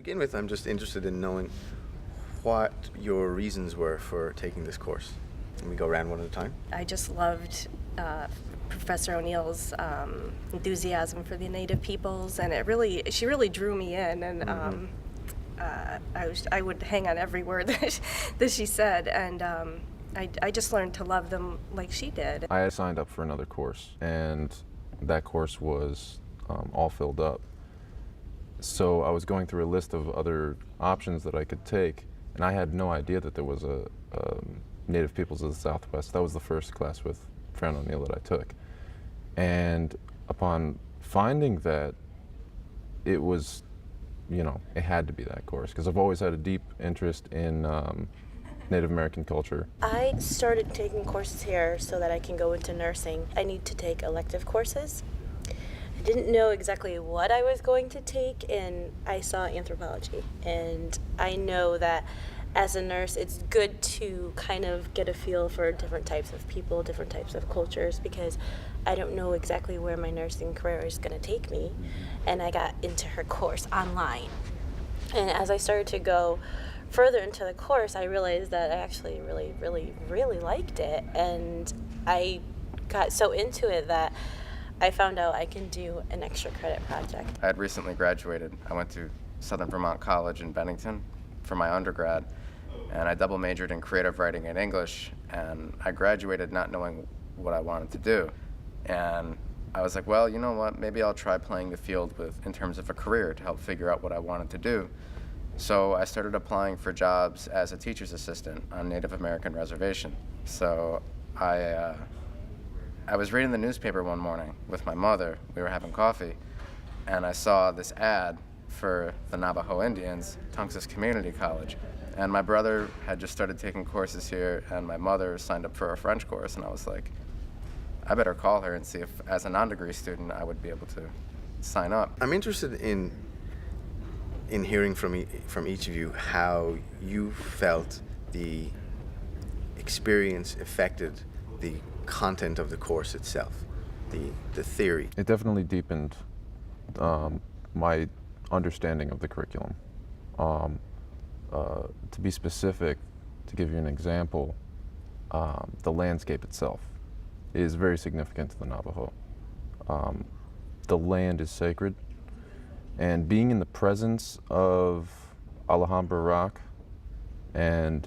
begin with, I'm just interested in knowing what your reasons were for taking this course. Can we go around one at a time? I just loved Professor O'Neill's enthusiasm for the Native peoples, and she really drew me in, and I would hang on every word that she said, and I just learned to love them like she did. I had signed up for another course, and that course was all filled up. So I was going through a list of other options that I could take, and I had no idea that there was a Native Peoples of the Southwest. That was the first class with Fran O'Neill that I took. And upon finding that, it was, it had to be that course, because I've always had a deep interest in Native American culture. I started taking courses here so that I can go into nursing. I need to take elective courses. I didn't know exactly what I was going to take, and I saw anthropology. And I know that as a nurse, it's good to kind of get a feel for different types of people, different types of cultures, because I don't know exactly where my nursing career is going to take me. And I got into her course online. And as I started to go further into the course, I realized that I actually really, really, really liked it. And I got so into it that I found out I can do an extra credit project. I had recently graduated. I went to Southern Vermont College in Bennington for my undergrad, and I double majored in creative writing and English, and I graduated not knowing what I wanted to do. And I was like, well, you know what, maybe I'll try playing the field in terms of a career to help figure out what I wanted to do. So I started applying for jobs as a teacher's assistant on Native American reservation. So I was reading the newspaper one morning with my mother. We were having coffee, and I saw this ad for the Navajo Indians, Tungus Community College. And my brother had just started taking courses here, and my mother signed up for a French course, and I was like, I better call her and see if, as a non-degree student, I would be able to sign up. I'm interested in hearing from each of you how you felt the experience affected the content of the course itself, the theory. It definitely deepened my understanding of the curriculum. To be specific, to give you an example, the landscape itself is very significant to the Navajo. The land is sacred, and being in the presence of Alhambra Rock and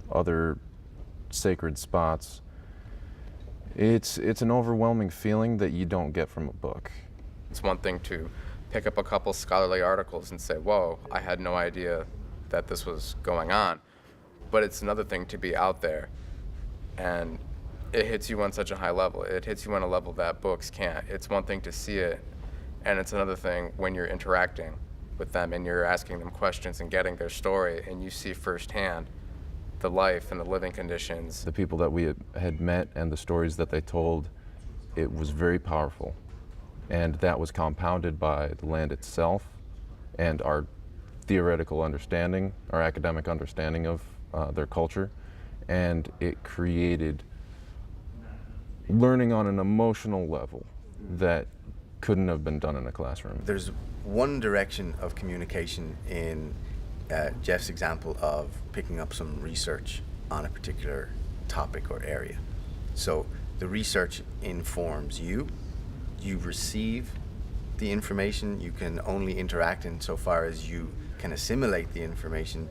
other sacred spots, it's an overwhelming feeling that you don't get from a book. It's one thing to pick up a couple scholarly articles and say, whoa, I had no idea that this was going on. But it's another thing to be out there, and it hits you on such a high level. It hits you on a level that books can't. It's one thing to see it, and it's another thing when you're interacting with them and you're asking them questions and getting their story, and you see firsthand the life and the living conditions. The people that we had met and the stories that they told, it was very powerful. And that was compounded by the land itself and our theoretical understanding, our academic understanding of their culture. And it created learning on an emotional level that couldn't have been done in a classroom. There's one direction of communication in Jeff's example of picking up some research on a particular topic or area. So the research informs you, you receive the information, you can only interact insofar as you can assimilate the information,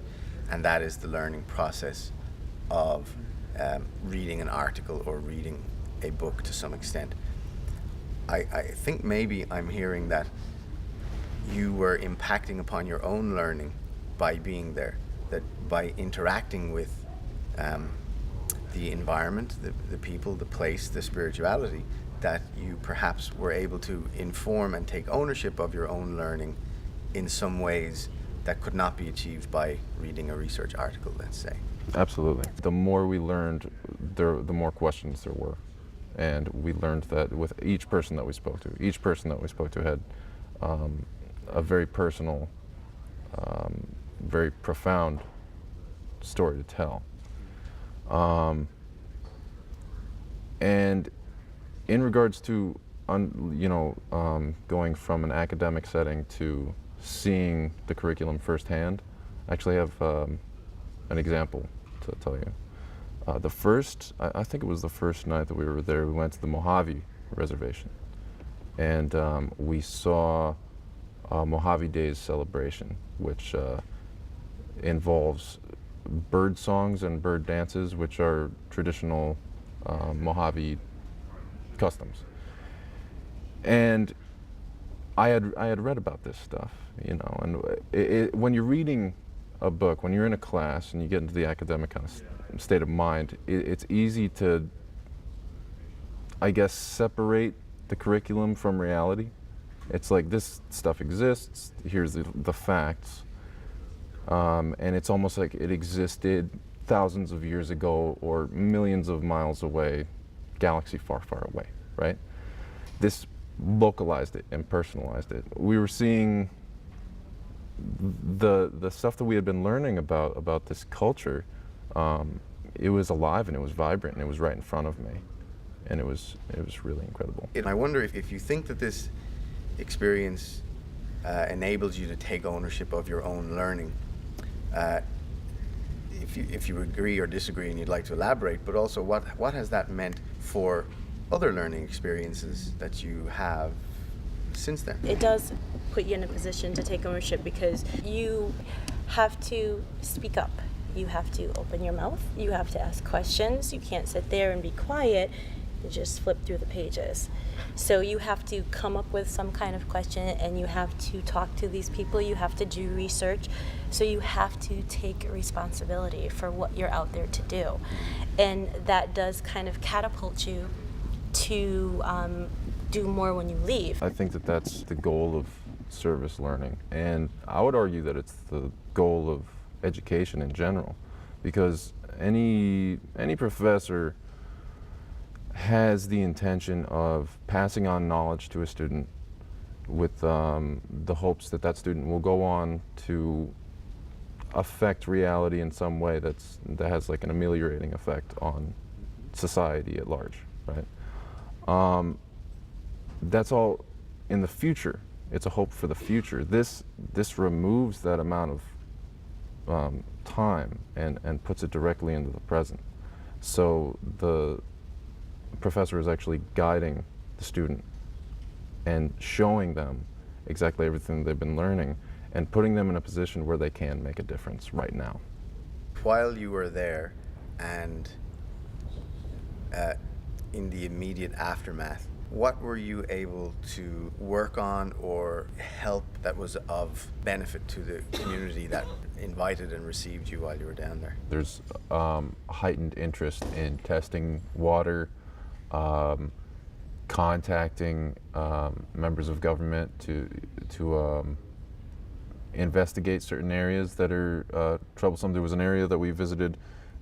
and that is the learning process of reading an article or reading a book to some extent. I think maybe I'm hearing that you were impacting upon your own learning by being there, that by interacting with the environment, the people, the place, the spirituality, that you perhaps were able to inform and take ownership of your own learning in some ways that could not be achieved by reading a research article, let's say. Absolutely. The more we learned, the more questions there were. And we learned that with each person that we spoke to had a very personal, very profound story to tell. And in regards to, going from an academic setting to seeing the curriculum firsthand. I actually have an example to tell you. I think it was the first night that we were there, we went to the Mojave Reservation. And we saw Mojave Days celebration, which involves bird songs and bird dances, which are traditional Mojave customs. And I had read about this stuff, you know, and when you're reading a book, when you're in a class and you get into the academic kind of state of mind, it's easy to, I guess, separate the curriculum from reality. It's like, this stuff exists, here's the facts, and it's almost like it existed thousands of years ago or millions of miles away, galaxy far, far away, right? This localized it and personalized it. We were seeing the stuff that we had been learning about this culture. It was alive and it was vibrant and it was right in front of me, and it was really incredible. And I wonder if you think that this experience enables you to take ownership of your own learning. If you agree or disagree and you'd like to elaborate, but also what has that meant for other learning experiences that you have since then? It does put you in a position to take ownership, because you have to speak up. You have to open your mouth. You have to ask questions. You can't sit there and be quiet and just flip through the pages. So you have to come up with some kind of question, and you have to talk to these people. You have to do research. So you have to take responsibility for what you're out there to do. And that does kind of catapult you to do more when you leave. I think that that's the goal of service learning, and I would argue that it's the goal of education in general, because any professor has the intention of passing on knowledge to a student with the hopes that that student will go on to affect reality in some way that has like an ameliorating effect on society at large, right? That's all in the future. It's a hope for the future. This removes that amount of time and puts it directly into the present. So the professor is actually guiding the student and showing them exactly everything they've been learning and putting them in a position where they can make a difference right now. While you were there and in the immediate aftermath, what were you able to work on or help that was of benefit to the community that invited and received you while you were down there? There's heightened interest in testing water, contacting members of government to investigate certain areas that are troublesome. There was an area that we visited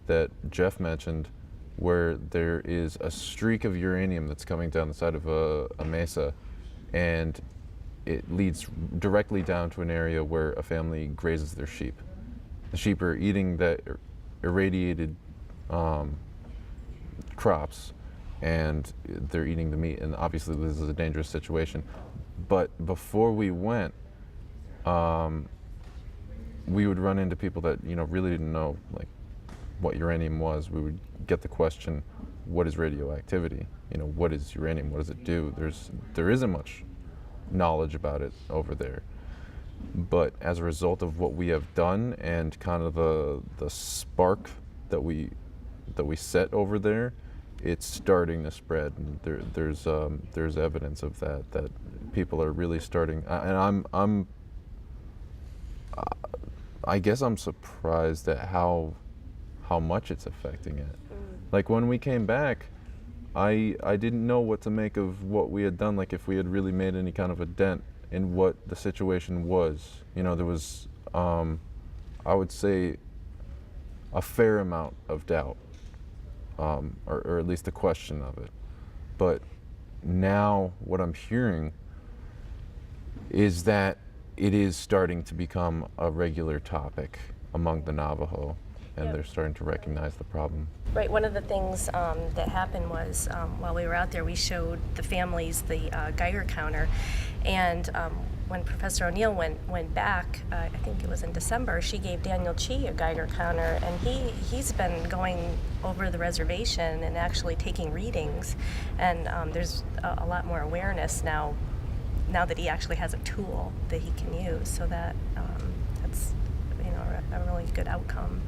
that Jeff mentioned where there is a streak of uranium that's coming down the side of a mesa, and it leads directly down to an area where a family grazes their sheep. The sheep are eating that irradiated crops, and they're eating the meat, and obviously this is a dangerous situation. But before we went, we would run into people that really didn't know like what uranium was. We would get the question, what is radioactivity? What is uranium? What does it do? There isn't much knowledge about it over there. But as a result of what we have done and kind of the spark that we set over there, it's starting to spread. And there's evidence of that people are really starting. And I guess I'm surprised at how much it's affecting it. Like when we came back, I didn't know what to make of what we had done, like if we had really made any kind of a dent in what the situation was. There was, I would say, a fair amount of doubt, or at least a question of it. But now what I'm hearing is that it is starting to become a regular topic among the Navajo, and Yep. they're starting to recognize the problem. Right, one of the things that happened was while we were out there, we showed the families the Geiger counter, and when Professor O'Neill went back, I think it was in December, she gave Daniel Chi a Geiger counter, and he's been going over the reservation and actually taking readings, and there's a lot more awareness now that he actually has a tool that he can use. So that's a really good outcome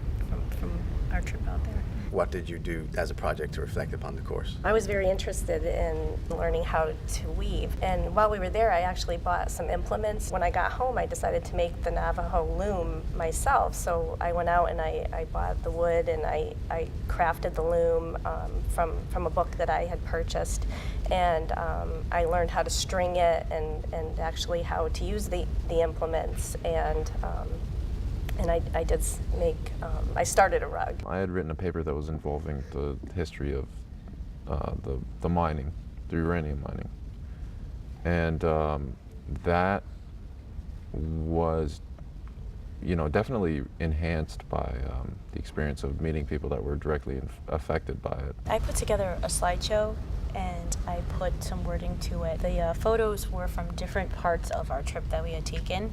from our trip out there. What did you do as a project to reflect upon the course? I was very interested in learning how to weave, and while we were there I actually bought some implements. When I got home I decided to make the Navajo loom myself, so I went out and I bought the wood and I crafted the loom from a book that I had purchased, and I learned how to string it and actually how to use the implements, and I did make, I started a rug. I had written a paper that was involving the history of the mining, the uranium mining. And that was, definitely enhanced by the experience of meeting people that were directly affected by it. I put together a slideshow and I put some wording to it. The photos were from different parts of our trip that we had taken,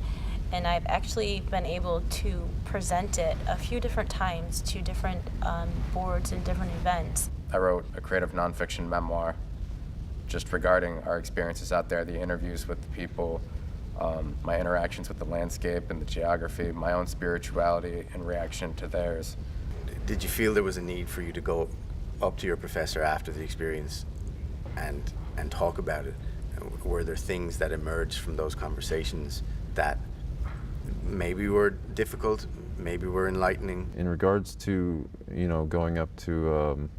and I've actually been able to present it a few different times to different boards and different events. I wrote a creative nonfiction memoir just regarding our experiences out there, the interviews with the people, my interactions with the landscape and the geography, my own spirituality in reaction to theirs. Did you feel there was a need for you to go up to your professor after the experience and talk about it? Were there things that emerged from those conversations that maybe were difficult, maybe were enlightening? In regards to, going up to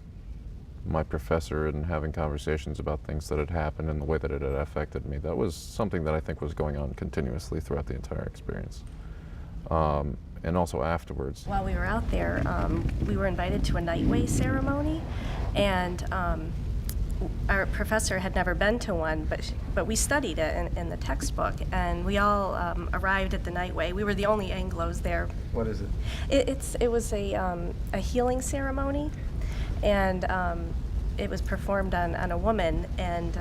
my professor and having conversations about things that had happened and the way that it had affected me, that was something that I think was going on continuously throughout the entire experience. And also afterwards. While we were out there, we were invited to a nightway ceremony, and our professor had never been to one, but we studied it in the textbook, and we all arrived at the nightway. We were the only Anglos there. What is it? It was a healing ceremony, and it was performed on a woman, and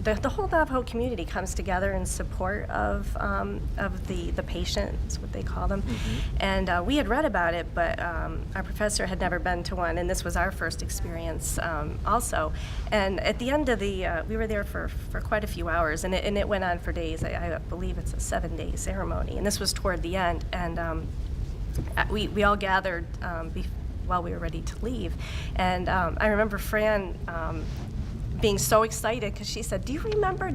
the whole Navajo community comes together in support of the patient, is what they call them. Mm-hmm. And we had read about it, but our professor had never been to one, and this was our first experience also. And at the end of we were there for quite a few hours, and it went on for days. I believe it's a 7-day ceremony, and this was toward the end. And we all gathered while we were ready to leave, and I remember Fran being so excited because she said, do you remember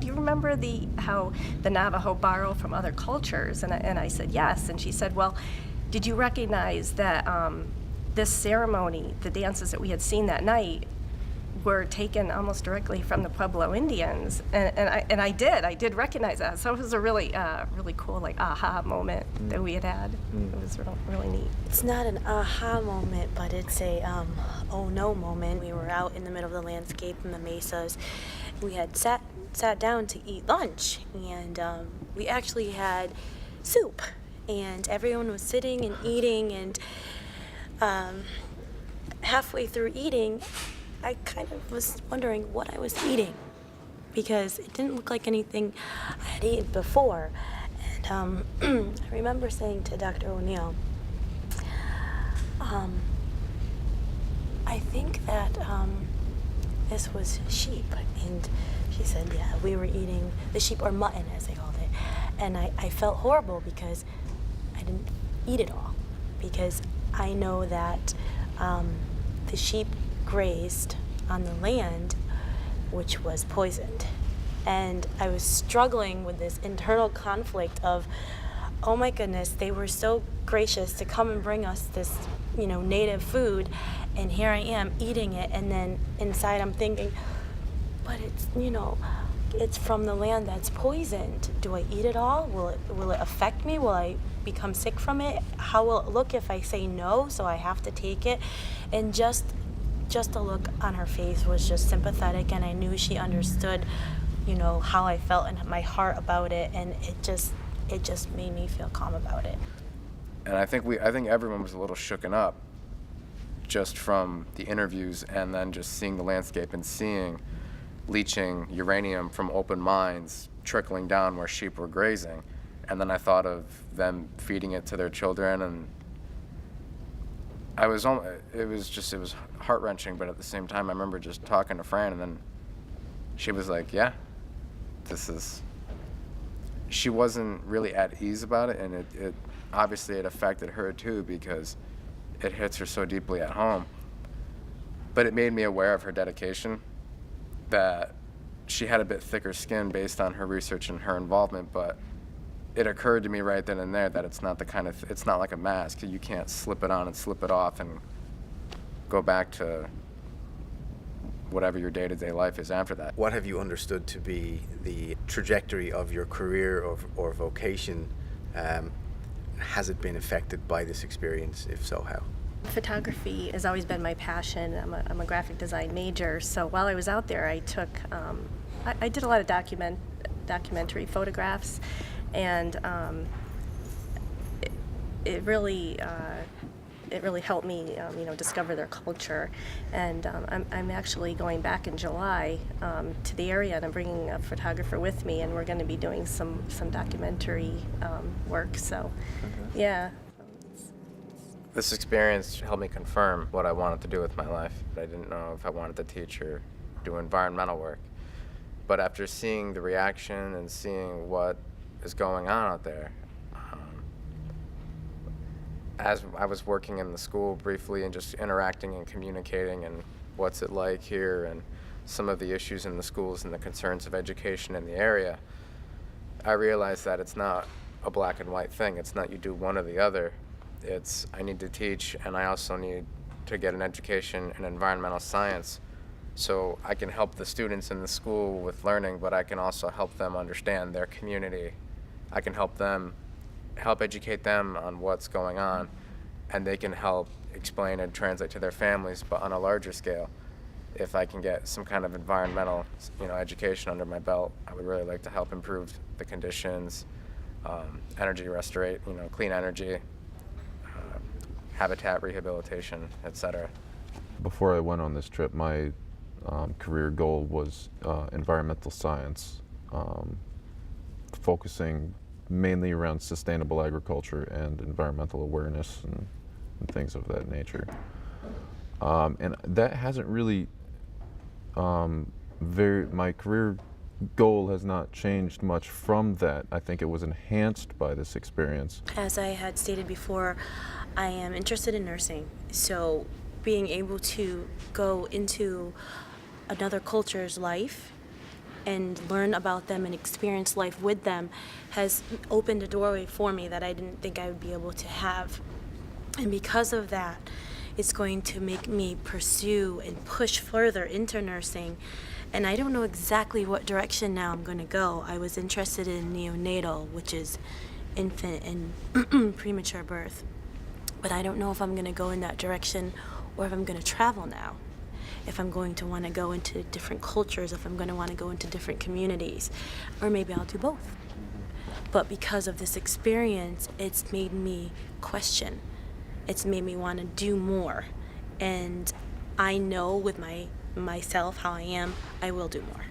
how the Navajo borrow from other cultures? And I said yes, and she said, well, did you recognize that this ceremony, the dances that we had seen that night, were taken almost directly from the Pueblo Indians? And I did recognize that. So it was a really cool aha moment that we had. It was really neat. It's not an aha moment, but it's a oh no moment. We were out in the middle of the landscape in the mesas. We had sat down to eat lunch, and we actually had soup, and everyone was sitting and eating, and halfway through eating, I kind of was wondering what I was eating, because it didn't look like anything I had eaten before. And I remember saying to Dr. O'Neill, I think that this was sheep. And she said, yeah, we were eating the sheep, or mutton as they called it. And I felt horrible because I didn't eat it all, because I know that the sheep grazed on the land which was poisoned. And I was struggling with this internal conflict of, oh my goodness, they were so gracious to come and bring us this, native food, and here I am eating it, and then inside I'm thinking, but it's, it's from the land that's poisoned. Do I eat it all? Will it affect me? Will I become sick from it? How will it look if I say no, so I have to take it? And just the look on her face was just sympathetic, and I knew she understood, how I felt in my heart about it, and it just made me feel calm about it. And I think everyone was a little shooken up just from the interviews, and then just seeing the landscape and seeing leaching uranium from open mines trickling down where sheep were grazing. And then I thought of them feeding it to their children, and it was heart-wrenching, but at the same time I remember just talking to Fran, and then she was like, yeah, she wasn't really at ease about it, and it obviously it affected her too, because it hits her so deeply at home. But it made me aware of her dedication, that she had a bit thicker skin based on her research and her involvement, but it occurred to me right then and there that it's not it's not like a mask. You can't slip it on and slip it off and go back to whatever your day-to-day life is after that. What have you understood to be the trajectory of your career or vocation? Has it been affected by this experience? If so, how? Photography has always been my passion. I'm a graphic design major, so while I was out there, I took, I did a lot of documentary photographs, and it really helped me, discover their culture. And I'm actually going back in July to the area, and I'm bringing a photographer with me, and we're going to be doing some documentary work. So, yeah. This experience helped me confirm what I wanted to do with my life. I didn't know if I wanted to teach or do environmental work. But after seeing the reaction and seeing what is going on out there, as I was working in the school briefly and just interacting and communicating and what's it like here and some of the issues in the schools and the concerns of education in the area, I realized that it's not a black and white thing. It's not you do one or the other. It's I need to teach, and I also need to get an education in environmental science so I can help the students in the school with learning, but I can also help them understand their community. I can help educate them on what's going on, and they can help explain and translate to their families, but on a larger scale. If I can get some kind of environmental, education under my belt, I would really like to help improve the conditions, energy restorate, clean energy, habitat rehabilitation, etc. Before I went on this trip, my career goal was environmental science, focusing mainly around sustainable agriculture and environmental awareness and things of that nature. And that hasn't really, my career goal has not changed much from that. I think it was enhanced by this experience. As I had stated before, I am interested in nursing, so being able to go into another culture's life and learn about them and experience life with them has opened a doorway for me that I didn't think I would be able to have. And because of that, it's going to make me pursue and push further into nursing. And I don't know exactly what direction now I'm going to go. I was interested in neonatal, which is infant and premature birth. But I don't know if I'm going to go in that direction or if I'm going to travel now. If I'm going to want to go into different cultures, if I'm going to want to go into different communities, or maybe I'll do both. But because of this experience, it's made me question. It's made me want to do more. And I know with myself how I am, I will do more.